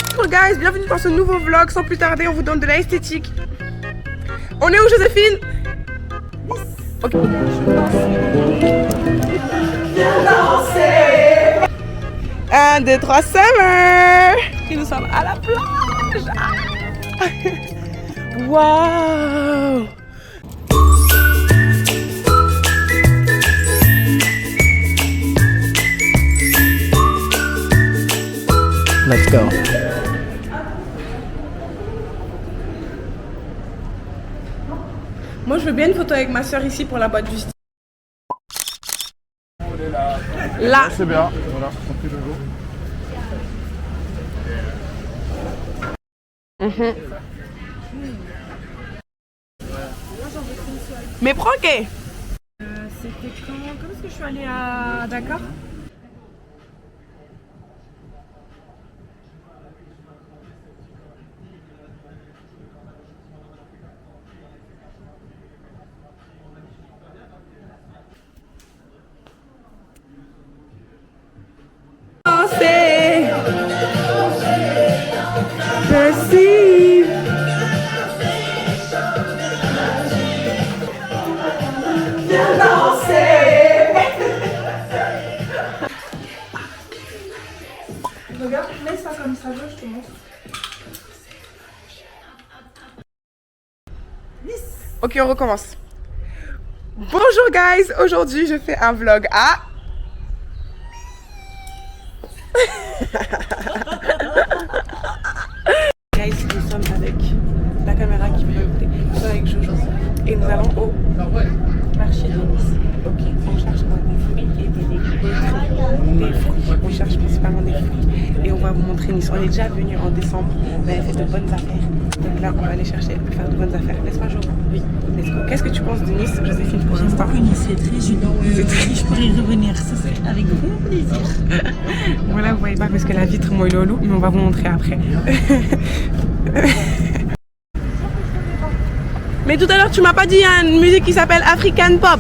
Bonjour guys, bienvenue dans ce nouveau vlog. Sans plus tarder, on vous donne de l'esthétique. On est où, Joséphine? Ok. 1, 2, 3, summer. Et nous sommes à la plage. Waouh. Let's go. Moi, je veux bien une photo avec ma soeur ici pour la boîte du style. Là. C'est bien, voilà, on fait le go. Mais prends qu'est. C'était quand est-ce que je suis allée à Dakar? Merci. Regarde, mets ça comme ça, je te montre. Ok, on recommence. Bonjour guys, aujourd'hui je fais un vlog à... Guys, nous sommes avec la caméra qui peut écouter. Nous sommes avec Jojo et nous allons au marché de Nice. Ok, on cherche des fruits et des légumes. Des fruits, on cherche principalement des fruits et on va vous montrer Nice. On est déjà venu en décembre, on avait fait de bonnes affaires. Donc là, on va aller chercher, faire de bonnes affaires. N'est-ce pas, Jojo? Oui. Let's go. Qu'est-ce que tu penses de Nice, Joséphine, pour l'instant? Nice, c'est très joli. Je pourrais y revenir, ça serait avec grand plaisir. Voilà, vous voyez pas parce que la vitre, moi, il est au loup, mais on va vous montrer après. Mais tout à l'heure, tu m'as pas dit il y a une musique qui s'appelle African Pop.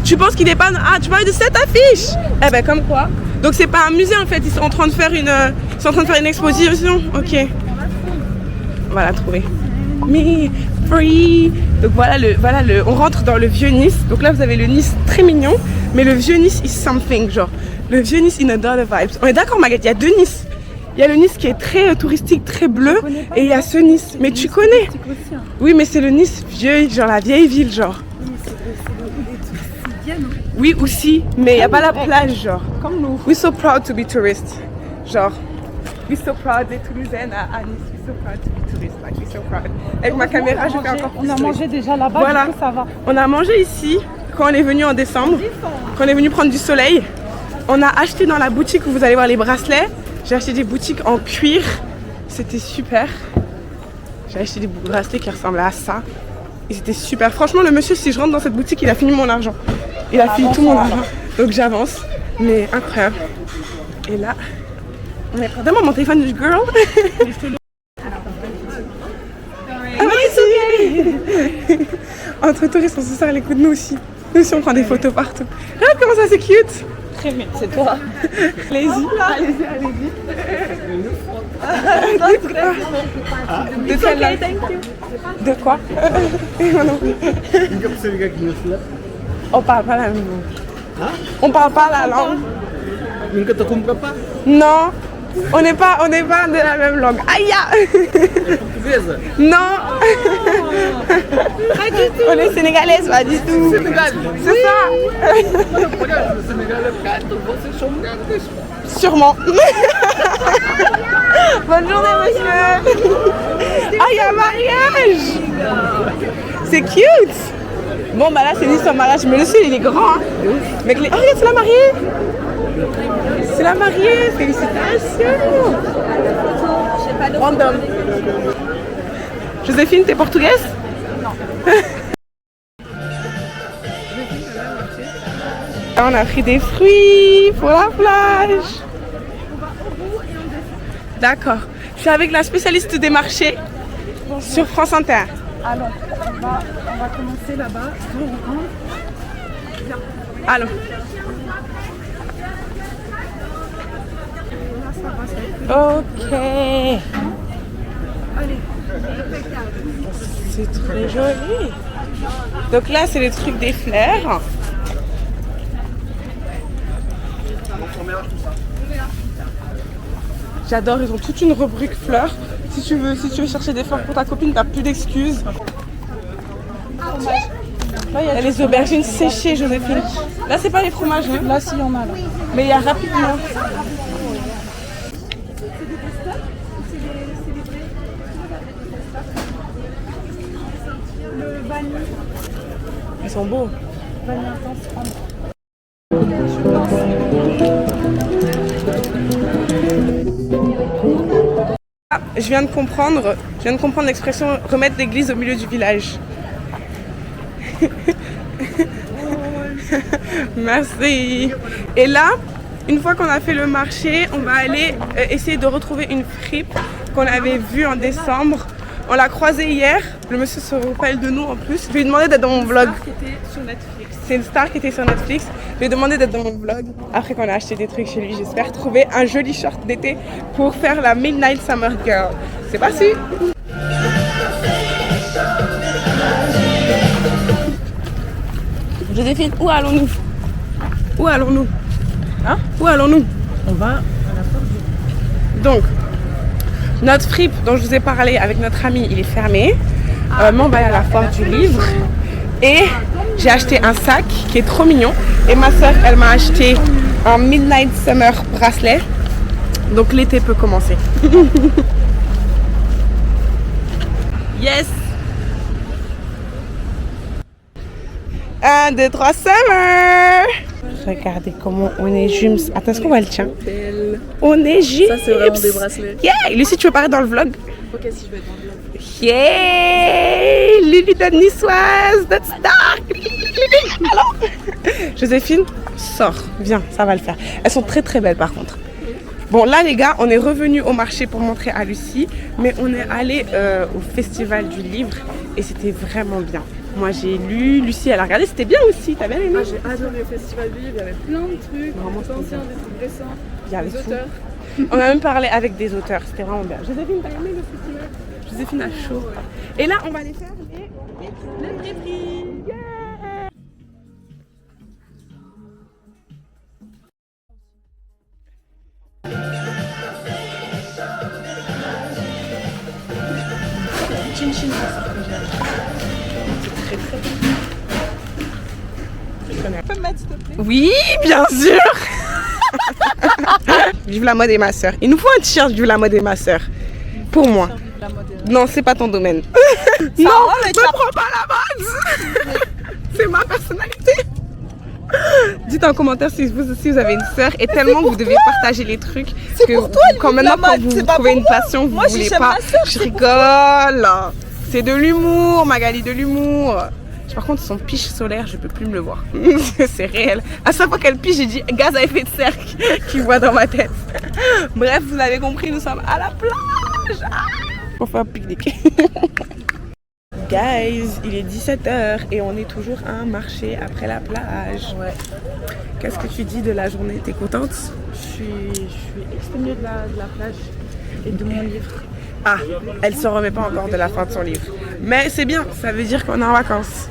Tu penses qu'il est pas... Ah, tu parlais de cette affiche? Eh ben, comme quoi. Donc c'est pas un musée en fait, ils sont en train de faire une exposition. Ok. On va la trouver. Me free. Donc voilà on rentre dans le vieux Nice. Donc là vous avez le Nice très mignon, mais le vieux Nice is something, genre le vieux Nice in a dollar vibes. On est d'accord Maguette, il y a deux Nice. Il y a le Nice qui est très touristique, très bleu, et il y a ce Nice. Mais tu connais? Oui, mais c'est le Nice vieux, genre la vieille ville, genre. Oui aussi, mais il n'y a pas la plage, genre. Comme nous. We're so proud to be tourists. Genre, we're so proud, les Toulousaines à Nice, we're so proud to be tourists, like we're so proud. Avec ma caméra, je fais encore plus. On a mangé déjà là-bas, voilà. du coup, ça va. On a mangé ici, quand on est venu en décembre, quand on est venu prendre du soleil. On a acheté dans la boutique où vous allez voir les bracelets. J'ai acheté des boutiques en cuir, c'était super. J'ai acheté des bracelets qui ressemblaient à ça. Et c'était super. Franchement, le monsieur, si je rentre dans cette boutique, il a fini mon argent. Il a fini tout mon argent. Donc j'avance. Mais incroyable. Et là, on est prêt. Donne-moi mon téléphone, girl. Ah oui, c'est entre touristes, on se serre les coups de nous aussi. Nous aussi, on prend des photos partout. Regarde comment ça, c'est cute. Très bien, c'est toi. Allez-y, allez-y. De quelle de quoi? On parle pas la langue. On parle pas la langue. Non, on n'est pas de la même langue. Aïe! Non. Pas du tout. On est sénégalaise, pas du tout. C'est ça. Sûrement. Bonne journée, monsieur. Ah, il y a un mariage. C'est cute. Bon, bah là, c'est juste un mariage. Mais le ciel, il est grand. Hein. Mais oh, regarde, c'est la mariée. C'est la mariée. Félicitations. Random. Joséphine, t'es portugaise? Non. On a pris des fruits pour la plage. D'accord. Je suis avec la spécialiste des marchés sur France Inter. Alors, on va commencer là-bas. Allons. Là, ça va. Ok. C'est très joli. Donc là, c'est les trucs des fleurs. J'adore, ils ont toute une rubrique fleurs. Si tu veux chercher des fleurs pour ta copine, t'as plus d'excuses. Là, il y a les aubergines séchées, Joséphine. Là, c'est pas les fromages, hein. Là, si, on a là. Mais il y a rapidement. Ils sont beaux. Ah, je viens de comprendre l'expression remettre l'église au milieu du village. Merci. Et là, une fois qu'on a fait le marché, on va aller essayer de retrouver une fripe qu'on avait vue en décembre. On l'a croisée hier. Le monsieur se rappelle de nous en plus. Je lui ai demandé d'être dans mon vlog. C'est une star qui était sur Netflix. Je lui ai demandé d'être dans mon vlog. Après qu'on a acheté des trucs chez lui, j'espère trouver un joli short d'été pour faire la Midnight Summer Girl. C'est parti! Joséphine, où allons-nous? Où allons-nous? Hein? Où allons-nous? On va à la porte du... Donc, notre fripe dont je vous ai parlé avec notre ami, il est fermé. Mais on va aller à la porte du livre. Et j'ai acheté un sac qui est trop mignon. Et ma soeur, elle m'a acheté un Midnight Summer bracelet. Donc l'été peut commencer. Yes! 1, 2, 3, summer! Regardez comment on est jums. Attends, est-ce qu'on voit le tien? On est jums. Ça, c'est vraiment des bracelets. Yeah! Lucie, tu veux paraître dans le vlog? Ok, si je vais être dans le vlog. Yeah! Lily de niçoise, that's dark! Alors, Joséphine, sors, viens, ça va le faire. Elles sont très très belles par contre. Bon, là les gars, on est revenu au marché pour montrer à Lucie, mais on est allé au festival du livre et c'était vraiment bien. Moi j'ai lu, Lucie elle a regardé, c'était bien aussi, t'as bien aimé? J'ai adoré le festival du livre, il y avait plein de trucs, Vraiment, des anciens, des trucs récents, Il y avait des tout. auteurs. On a même parlé avec des auteurs, c'était vraiment bien. Joséphine, t'as aimé le festival? Joséphine a chaud. Et là, on va aller faire les vrais prix. Yeah! Chin chin. C'est très très bien. Tu peux me mettre s'il te plaît? Oui, bien sûr. Vive la mode et ma soeur. Il nous faut un t-shirt Vive la mode et ma soeur. Pour moi. Non, c'est pas ton domaine. Non, ne prends pas la mode. C'est ma personnalité. Dites en commentaire si vous aussi vous avez une sœur et tellement vous devez partager les trucs que pour toi, quand Vive maintenant la quand mode, vous c'est pas trouvez pour une moi. passion, vous Moi, voulez j'aime pas. ma sœur, Je c'est pour rigole. C'est de l'humour, Magali, de l'humour. Par contre, son piche solaire, je peux plus me le voir. C'est réel. À chaque fois qu'elle piche, j'ai dit gaz à effet de serre qui voit dans ma tête. Bref, vous avez compris, nous sommes à la plage. Ah, on fait un pique-nique. Guys, il est 17h et on est toujours à un marché après la plage. Ouais. Qu'est-ce que tu dis de la journée? T'es contente? Je suis exténuée de la plage et de mon livre. Ah, elle se remet pas encore de la fin de son livre. Mais c'est bien, ça veut dire qu'on est en vacances.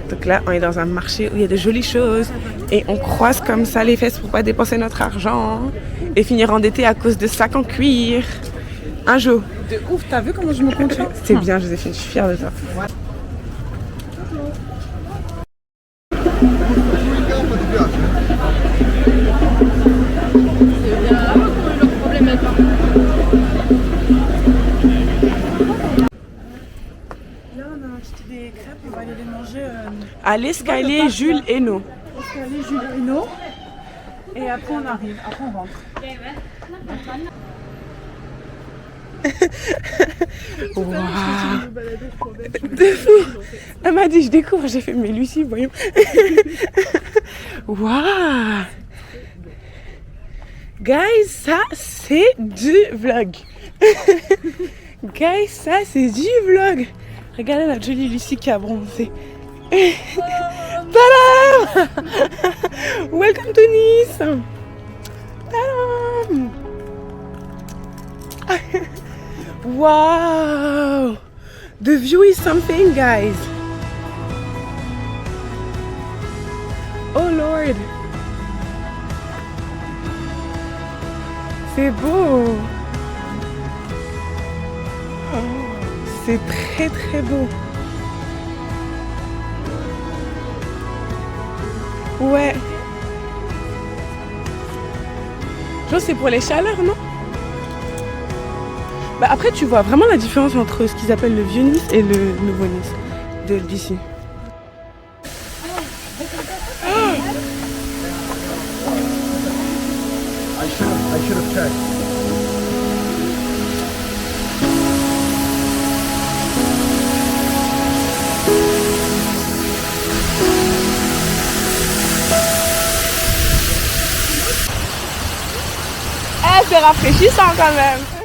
Donc là, on est dans un marché où il y a de jolies choses et on croise comme ça les fesses pour pas dépenser notre argent et finir endetté à cause de sacs en cuir. Un jour. De ouf, t'as vu comment je me contiens? C'est bien, Joséphine, je suis fière de toi. Là, on a acheté des crêpes, on va aller les manger À l'escalier Jules Hainaut. au Scalier Jules Hainaut. Et après, on arrive, après, on rentre. Waouh. De fou. Elle m'a dit je découvre, j'ai fait mais Lucie voyons. Waouh. Guys, ça c'est du vlog. Guys, ça c'est du vlog. Regardez la jolie Lucie qui a bronzé. Tadam. Welcome to Nice. Tadam. Wow! The view is something, guys. Oh Lord! C'est beau! Oh, c'est très très beau. Ouais. Je pense que c'est pour les chaleurs, non? Bah après, tu vois vraiment la différence entre ce qu'ils appellent le vieux Nice et le nouveau Nice d'ici. I should have checked. C'est rafraîchissant quand même.